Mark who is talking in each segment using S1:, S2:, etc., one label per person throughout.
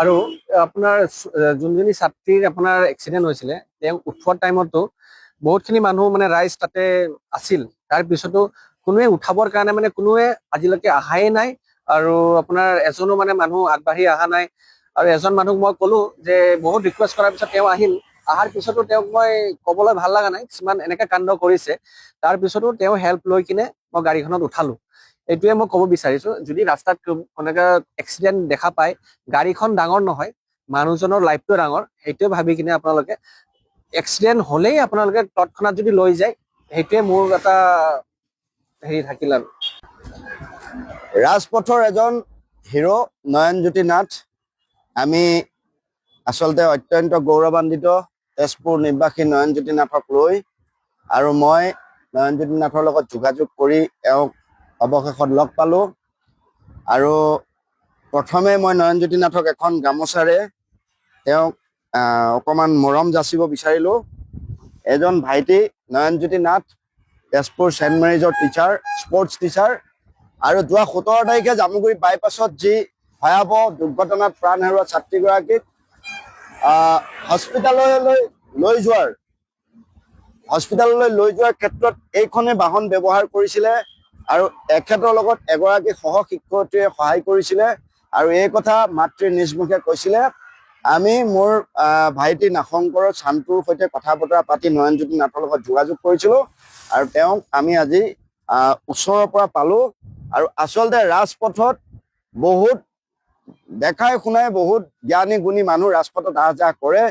S1: আৰু আপোনাৰ যোনজনী ছাত্ৰীৰ আপোনাৰ এক্সিডেণ্ট হৈছিলে তেওঁ উঠোৱাৰ টাইমতো বহুতখিনি মানুহ মানে ৰাইজ তাতে আছিল। তাৰ পিছতো কোনোৱে উঠাবৰ কাৰণে মানে কোনোৱে আজিলৈকে অহাই নাই। আৰু আপোনাৰ এজনো মানে মানুহ আগবাঢ়ি অহা নাই। আৰু এজন মানুহক মই ক'লো যে বহুত ৰিকুৱেষ্ট কৰাৰ পিছত তেওঁ আহিল। অহাৰ পিছতো তেওঁক মই ক'বলৈ ভাল লগা নাই, কিছুমান এনেকে কাণ্ড কৰিছে। তাৰ পিছতো তেওঁ হেল্প লৈ কিনে মই গাড়ীখনত উঠালো। এইটোৱে মই ক'ব বিচাৰিছো, যদি ৰাস্তাত এনেকা এক্সিডেণ্ট দেখা পায়, গাড়ীখন ডাঙৰ নহয়, মানুহজনৰ লাইফটো ডাঙৰ, সেইটোৱে ভাবি কিনে আপোনালোকে এক্সিডেণ্ট হ'লেই আপোনালোকে তৎক্ষণাত যদি লৈ যায়, সেইটোৱে মোৰ এটা হেৰি থাকিল। আৰু
S2: ৰাজপথৰ এজন হিৰো নয়নজ্যোতি নাথ, আমি আচলতে অত্যন্ত গৌৰৱান্বিত তেজপুৰ নিবাসী নয়নজ্যোতি নাথক লৈ। আৰু মই নয়নজ্যোতি নাথৰ লগত যোগাযোগ কৰি এওঁক অৱশেষত লগ পালোঁ। আৰু প্ৰথমে মই নয়নজ্যোতি নাথক এখন গামোচাৰে তেওঁক অকণমান মৰম যাচিব বিচাৰিলোঁ। এজন ভাইটি নয়নজ্যোতি নাথ তেজপুৰ ছেইণ্ট মেৰিজৰ টিচাৰ, স্পৰ্টছ টিচাৰ। আৰু যোৱা 17 তাৰিখে জামুগুৰি বাইপাছত যি ভয়াৱহ দুৰ্ঘটনাত প্ৰাণ হেৰুওৱা ছাত্ৰীগৰাকীক হস্পিতাললৈ লৈ যোৱাৰ ক্ষেত্ৰত এইখনে বাহন ব্যৱহাৰ কৰিছিলে। আৰু এখেতৰ লগত এগৰাকী সহ শিক্ষয়িত্ৰীয়ে সহায় কৰিছিলে। আৰু এই কথা মাতৃ নিজমুখে কৈছিলে। আমি মোৰ ভাইটি নাশংকৰ চান্তুৰ সৈতে কথা বতৰা পাতি নয়নজ্যোতি নাথৰ লগত যোগাযোগ কৰিছিলোঁ। আৰু তেওঁক আমি আজি ওচৰৰ পৰা পালোঁ। আৰু আচলতে ৰাজপথত বহুত দেখাই শুনাই বহুত জ্ঞানী গুণী মানুহ ৰাজপথত আহ যাহ কৰে,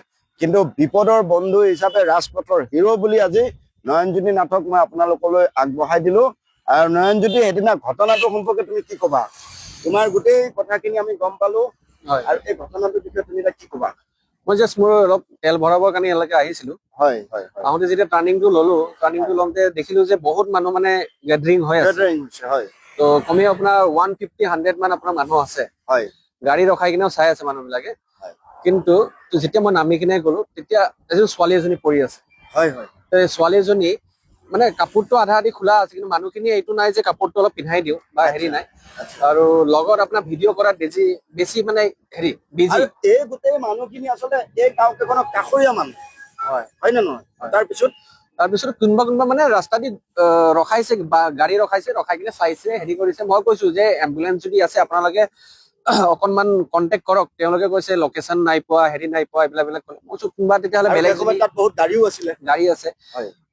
S2: কিন্তু বিপদৰ বন্ধু হিচাপে ৰাজপথৰ হিৰো বুলি আজি নয়নজ্যোতি নাথক মই আপোনালোকলৈ আগবঢ়াই দিলোঁ। আৰু নয়নজ্যোতি, সেইদিনা ঘটনাটো সম্পৰ্কে তুমি কি ক'বা? তোমাৰ গোটেই কথাখিনি আমি গম পালোঁ। আৰু এই ঘটনাটোৰ বিষয়ে তুমি এতিয়া কি ক'বা?
S1: মই জাষ্ট মোৰ অলপ তেল ভৰাবৰ কাৰণে ইয়ালৈকে আহিছিলোঁ। আহোঁতে যেতিয়া টাৰ্ণিংটো ল'লো, টাৰ্ণিংটো লওঁতে দেখিলোঁ যে বহুত মানুহ মানে গেডাৰিং হৈ আছে। তো কমেও আপোনাৰ 150-100 মান আপোনাৰ মানুহ আছে। গাড়ী ৰখাই কিনেও চাই আছে মানুহবিলাকে। কিন্তু যেতিয়া মই নামি কিনে গ'লো, তেতিয়া এজন ছোৱালী এজনী পৰি আছে। ছোৱালীজনী মানে কাপোৰটো আধা আধি খোলা আছে, কিন্তু মানুহখিনি এইটো নাই যে কাপোৰটো অলপ পিন্ধাই দিওঁ বা হেৰি নাই। আৰু লগত আপোনাৰ ভিডিঅ' কৰাত বেছি মানে হেৰি বিজি।
S2: এই গোটেই মানুহখিনি আচলতে এই গাঁওকেইখনৰ কাষৰীয়া মানুহ, হয় নে নহয়?
S1: তাৰপিছত কোনোবা মানে ৰাস্তা দি ৰখাইছে বা গাড়ী ৰখাইছে, ৰখাই কিনে চাইছে, হেৰি কৰিছে। মই কৈছো যে এম্বুলেন্স যদি আছে আপোনালোকে অকনমান কণ্টেক্ট কৰক। তেওঁলোকে কৈছে লোকেশ্যন নাই পোৱা, হেৰি নাই পোৱা, এইবিলাক ক'লে। মই কৈছো কোনোবা তেতিয়াহ'লে বেলেগ
S2: বহুত গাড়ীও আছিলে,
S1: গাড়ী আছে।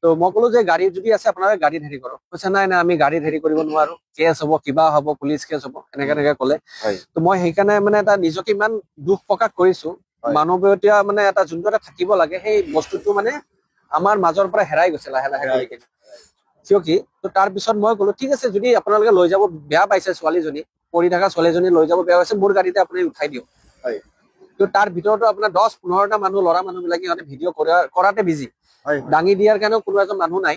S1: তো মই ক'লো যে গাড়ী যদি আছে আপোনালোকে গাড়ীত হেৰি কৰক। কৈছে নাই আমি গাড়ীত হেৰি কৰিব নোৱাৰো, কেছ হ'ব, কিবা হ'ব, পুলিচ কেছ হ'ব, এনেকে ক'লে। তো মই সেইকাৰণে মানে এটা নিজকে ইমান দুখ প্ৰকাশ কৰিছো। মানৱীয়তা মানে এটা যোনটো এটা থাকিব লাগে, সেই বস্তুটো মানে আমাৰ মাজৰ পৰা হেৰাই গৈছে লাহে লাহে কৰি কিনে। কিয় কি? তো তাৰ পিছত মই ক'লো ঠিক আছে, যদি আপোনালোকে লৈ যাব বেয়া পাইছে, ছোৱালীজনী পৰি থকা ছোৱালীজনী লৈ যাব বেয়া পাইছে, মোৰ গাড়ীতে আপুনি উঠাই দিয়ক। তো তাৰ ভিতৰতো আপোনাৰ 10-15টা মানুহ, ল'ৰা মানুহ বিলাকে সিহঁতে ভিডিঅ' কৰাতে বিজি। দাঙি দিয়াৰ কাৰণেও কোনো এজন মানুহ নাই।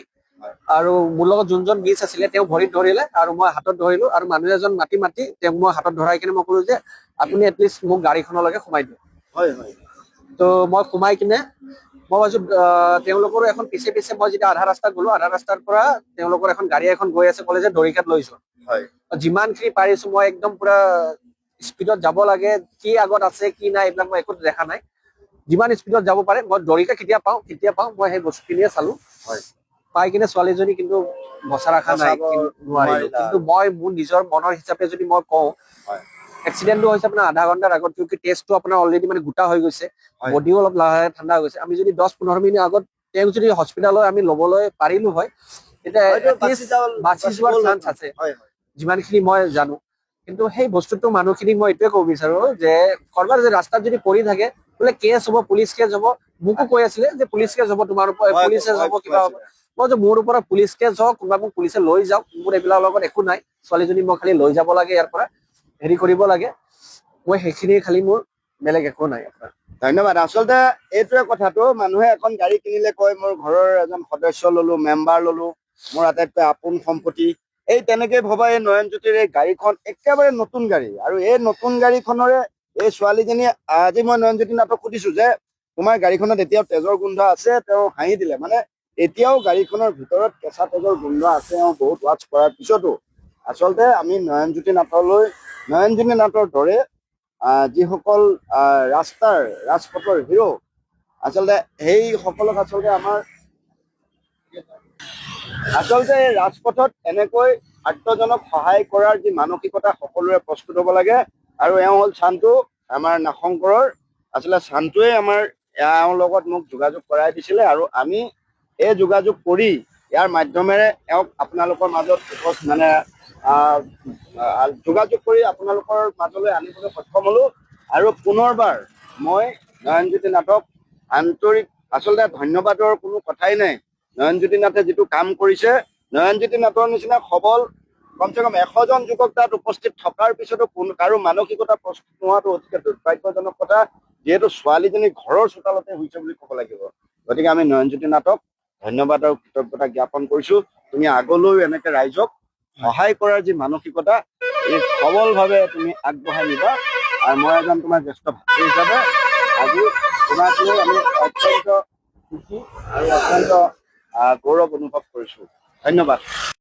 S1: আৰু মোৰ লগত যোনজন মিছ আছিলে তেওঁ ভৰিত ধৰিলে আৰু মই হাতত ধৰিলো। আৰু মানুহ এজন মাতি তেওঁক মই হাতত ধৰাই কিনে মই ক'লো যে আপুনি এটলিষ্ট মোক গাড়ীখনলৈকে সোমাই দিয়ক। তো মই সোমাই কিনে মই ভাবিছো তেওঁলোকৰো এখন পিছে মই যেতিয়া আধা ৰাস্তাত গ'লো, আধা ৰাস্তাৰ পৰা তেওঁলোকৰ এখন গাড়ী এখন গৈ আছে, ক'লে যে দৰিকাত লৈ যোৱা। যিমানখিনি পাৰিছো মই একদম পুৰা স্পীডত যাব লাগে, কি আগত আছে কি নাই এইবিলাক মই একো দেখা নাই। যিমান স্পীডত যাব পাৰে, মই দৰিকা কেতিয়া পাওঁ মই সেই বস্তুখিনিয়ে চালো। পাই কিনে ছোৱালীজনী কিন্তু বচা ৰখা নাই, নোৱাৰিলো। কিন্তু মই মোৰ নিজৰ মনৰ হিচাপে যদি মই কওঁ, এক্সিডেণ্টটো হৈছে আপোনাৰ আধা ঘণ্টাৰ আগত, কিয় টেষ্টটো আপোনাৰ অলৰেডি মানে গোটা হৈ গৈছে, বডিও অলপ লাহে ঠাণ্ডা হৈ গৈছে। আমি যদি 10-15 মিনিট আগত তেওঁক যদি হস্পিটালত আমি ল'বলৈ পাৰিলো হয়, তেতিয়া বাচি যোৱাৰ চান্স আছে, যিমানখিনি মই জানো। কিন্তু সেই বস্তুটো মানুহখিনিক মই এইটোৱে ক'ব বিচাৰো যে কৰবাত যে ৰাস্তাত যদি পৰি থাকে, বোলে কেছ হ'ব, পুলিচ কেছ হ'ব। মোকো কৈ আছিলে যে পুলিচ কেছ হ'ব, তোমাৰ পুলিচ কেছ হ'ব, কিবা হ'ব। মই যে মোৰ ওপৰত পুলিচ কেছ হওক, কোনোবা মোক পুলিচে লৈ যাওক, মোৰ এইবিলাকৰ লগত একো নাই। ছোৱালীজনী মই খালি লৈ যাব লাগে, ইয়াৰ পৰা হেৰি কৰিব লাগে। মই সেইখিনি খালি, মোৰ বেলেগ একো নাই।
S2: ধন্যবাদ। আচলতে এইটোৱে কথাটো, মানুহে এখন গাড়ী কিনিলে কয় মোৰ ঘৰৰ এজন সদস্য ললো, মেম্বাৰ ললো, মোৰ আটাইতকৈ আপোন সম্পত্তি। এই তেনেকে ভবা এই নয়নজ্যোতিৰ এই গাড়ীখন একেবাৰে নতুন গাড়ী। আৰু এই নতুন গাড়ীখনৰে এই ছোৱালীজনীয়ে, আজি মই নয়নজ্যোতি নাথক সুধিছো যে তোমাৰ গাড়ীখনত এতিয়াও তেজৰ গোন্ধ আছে? তেওঁ হাঁহি দিলে। মানে এতিয়াও গাড়ীখনৰ ভিতৰত কেঁচা তেজৰ গোন্ধ আছে। বহুত ৱাচ কৰাৰ পিছতো আচলতে আমি নয়নজ্যোতি নাথৰ দৰে যিসকল ৰাজপথৰ হিৰো, আচলতে সেই সকলক আচলতে এই ৰাজপথত এনেকৈ আৰ্তজনক সহায় কৰাৰ যি মানসিকতা সকলোৰে প্ৰস্তুত হ'ব লাগে। আৰু এওঁ হ'ল চান্তু, আমাৰ নাগশংকৰৰ। আচলতে চান্তুৱে এওঁৰ লগত মোক যোগাযোগ কৰাই দিছিলে, আৰু আমি এই যোগাযোগ কৰি ইয়াৰ মাধ্যমেৰে এওঁক আপোনালোকৰ মাজত যোগাযোগ কৰি আপোনালোকৰ মাজলৈ আনিবলৈ সক্ষম হ'লো। আৰু পুনৰবাৰ মই নয়নজ্যোতি নাথক আন্তৰিক আচলতে ধন্যবাদৰ কোনো কথাই নাই। নয়নজ্যোতি নাথে যিটো কাম কৰিছে, নয়নজ্যোতি নাথৰ নিচিনা সবল কমচে কম 100 জন যুৱক তাত উপস্থিত থকাৰ পিছতো কাৰো মানসিকতা প্ৰস্তুত নোহোৱাটো অতিকে দুৰ্ভাগ্যজনক কথা, যিহেতু ছোৱালীজনী ঘৰৰ চোতালতে হৈছে বুলি ক'ব লাগিব। গতিকে আমি নয়নজ্যোতি নাথক ধন্যবাদ আৰু কৃতজ্ঞতা জ্ঞাপন কৰিছো। তুমি আগলৈও এনেকে ৰাইজক সহায় কৰাৰ যি মানসিকতা, এই সবলভাৱে তুমি আগবঢ়াই নিবা। আৰু মই এজন তোমাৰ জ্যেষ্ঠ ভাতৃ হিচাপে আজি তোমাক লৈ আমি অত্যন্ত সুখী আৰু অত্যন্ত গৌৰৱ অনুভৱ কৰিছো। ধন্যবাদ।